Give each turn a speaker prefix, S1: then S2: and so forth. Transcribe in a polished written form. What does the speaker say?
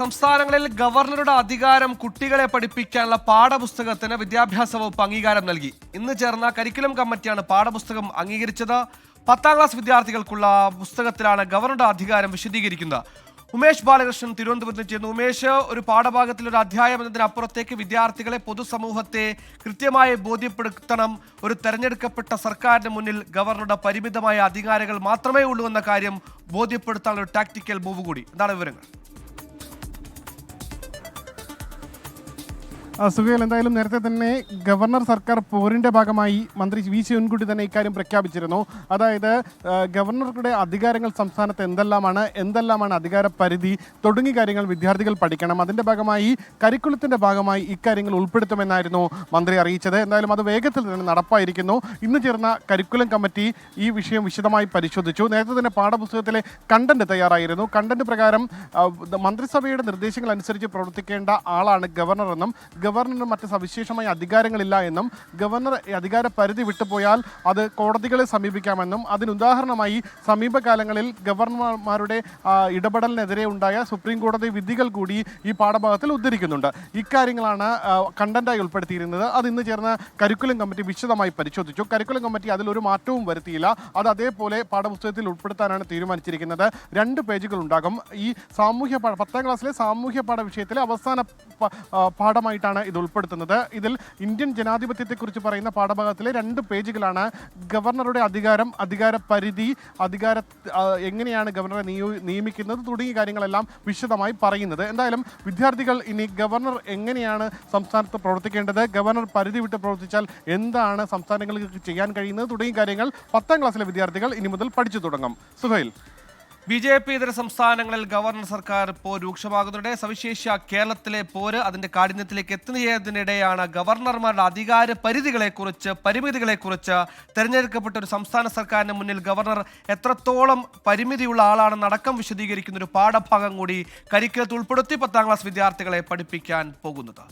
S1: സംസ്ഥാനങ്ങളിൽ ഗവർണറുടെ അധികാരം കുട്ടികളെ പഠിപ്പിക്കാനുള്ള പാഠപുസ്തകത്തിന് വിദ്യാഭ്യാസ വകുപ്പ് അംഗീകാരം നൽകി. ഇന്ന് ചേർന്ന കരിക്കുലം കമ്മിറ്റിയാണ് പാഠപുസ്തകം അംഗീകരിച്ചത്. 10ാം ക്ലാസ് വിദ്യാർത്ഥികൾക്കുള്ള പുസ്തകത്തിലാണ് ഗവർണറുടെ അധികാരം വിശദീകരിക്കുന്നത്. ഉമേഷ് ബാലകൃഷ്ണൻ തിരുവനന്തപുരത്ത് ചേർന്നു. ഉമേഷ്, ഒരു പാഠഭാഗത്തിൽ ഒരു അധ്യായം എന്നതിനപ്പുറത്തേക്ക് വിദ്യാർത്ഥികളെ പൊതുസമൂഹത്തെ കൃത്യമായി ബോധ്യപ്പെടുത്തണം. ഒരു തെരഞ്ഞെടുക്കപ്പെട്ട സർക്കാരിന് മുന്നിൽ ഗവർണറുടെ പരിമിതമായ അധികാരങ്ങൾ മാത്രമേ ഉള്ളൂ എന്ന കാര്യം ബോധ്യപ്പെടുത്താനുള്ള ഒരു ടാക്ടിക്കൽ മൂവ് കൂടി. എന്താണ് വിവരങ്ങൾ?
S2: സുഹേൽ, എന്തായാലും നേരത്തെ തന്നെ ഗവർണർ സർക്കാർ പോരിൻ്റെ ഭാഗമായി മന്ത്രി വി ശിവൻകുട്ടി തന്നെ ഇക്കാര്യം പ്രഖ്യാപിച്ചിരുന്നു. അതായത് ഗവർണറുടെ അധികാരങ്ങൾ സംസ്ഥാനത്ത് എന്തെല്ലാമാണ് അധികാര പരിധി തുടങ്ങിയ കാര്യങ്ങൾ വിദ്യാർത്ഥികൾ പഠിക്കണം. അതിൻ്റെ ഭാഗമായി കരിക്കുലത്തിൻ്റെ ഭാഗമായി ഇക്കാര്യങ്ങൾ ഉൾപ്പെടുത്തുമെന്നായിരുന്നു മന്ത്രി അറിയിച്ചത്. എന്തായാലും അത് വേഗത്തിൽ തന്നെ നടപ്പായിരിക്കുന്നു. ഇന്ന് ചേർന്ന കരിക്കുലം കമ്മിറ്റി ഈ വിഷയം വിശദമായി പരിശോധിച്ചു. നേരത്തെ തന്നെ പാഠപുസ്തകത്തിലെ കണ്ടന്റ് തയ്യാറായിരുന്നു. കണ്ടന്റ് പ്രകാരം മന്ത്രിസഭയുടെ നിർദ്ദേശങ്ങൾ അനുസരിച്ച് പ്രവർത്തിക്കേണ്ട ആളാണ് ഗവർണർ എന്നും ഗവർണറിന് മറ്റ് സവിശേഷമായ അധികാരങ്ങളില്ല എന്നും ഗവർണർ അധികാര പരിധി വിട്ടുപോയാൽ അത് കോടതികളെ സമീപിക്കാമെന്നും അതിനുദാഹരണമായി സമീപകാലങ്ങളിൽ ഗവർണർമാരുടെ ഇടപെടലിനെതിരെ ഉണ്ടായ സുപ്രീം കോടതി വിധികൾ കൂടി ഈ പാഠഭാഗത്തിൽ ഉദ്ധരിക്കുന്നുണ്ട്. ഇക്കാര്യങ്ങളാണ് കണ്ടന്റായി ഉൾപ്പെടുത്തിയിരുന്നത്. അത് ഇന്ന് ചേർന്ന കരിക്കുലം കമ്മിറ്റി വിശദമായി പരിശോധിച്ചു. കരിക്കുലം കമ്മിറ്റി അതിലൊരു മാറ്റവും വരുത്തിയില്ല. അത് അതേപോലെ പാഠപുസ്തകത്തിൽ ഉൾപ്പെടുത്താനാണ് തീരുമാനിച്ചിരിക്കുന്നത്. 2 പേജുകൾ ഉണ്ടാകും. ഈ 10ാം ക്ലാസ്സിലെ സാമൂഹ്യ പാഠ വിഷയത്തിലെ അവസാന പാഠമായിട്ടാണ് ഇത് ഉൾപ്പെടുത്തുന്നത്. ഇതിൽ ഇന്ത്യൻ ജനാധിപത്യത്തെക്കുറിച്ച് പറയുന്ന പാഠഭാഗത്തിലെ 2 പേജുകളാണ് ഗവർണറുടെ അധികാര പരിധി, എങ്ങനെയാണ് ഗവർണറെ നിയമിക്കുന്നത് തുടങ്ങിയ കാര്യങ്ങളെല്ലാം വിശദമായി പറയുന്നത്. എന്തായാലും വിദ്യാർത്ഥികൾ ഇനി ഗവർണർ എങ്ങനെയാണ് സംസ്ഥാനത്ത് പ്രവർത്തിക്കേണ്ടത്, ഗവർണർ പരിധി വിട്ട് പ്രവർത്തിച്ചാൽ എന്താണ് സംസ്ഥാനങ്ങൾക്ക് ചെയ്യാൻ കഴിയുന്നത് തുടങ്ങിയ കാര്യങ്ങൾ 10ാം ക്ലാസ്സിലെ വിദ്യാർത്ഥികൾ ഇനി മുതൽ പഠിച്ചു തുടങ്ങും. സുഹൈൽ,
S1: BJP ഇതര സംസ്ഥാനങ്ങളിൽ ഗവർണർ സർക്കാർ പോർ രൂക്ഷമാകുന്നതിനിടെ സവിശേഷ കേരളത്തിലെ പോര് അതിന്റെ കാഠിന്യത്തിലേക്ക് എത്തുന്നതിനിടെയാണ് ഗവർണർമാരുടെ അധികാര പരിമിതികളെക്കുറിച്ച് തെരഞ്ഞെടുക്കപ്പെട്ട ഒരു സംസ്ഥാന സർക്കാരിന് മുന്നിൽ ഗവർണർ എത്രത്തോളം പരിമിതിയുള്ള ആളാണെന്നടക്കം വിശദീകരിക്കുന്ന ഒരു പാഠഭാഗം കൂടി കരിക്കുലത്തിൽ ഉൾപ്പെടുത്തി 10ാം ക്ലാസ് വിദ്യാർത്ഥികളെ പഠിപ്പിക്കാൻ പോകുന്നത്.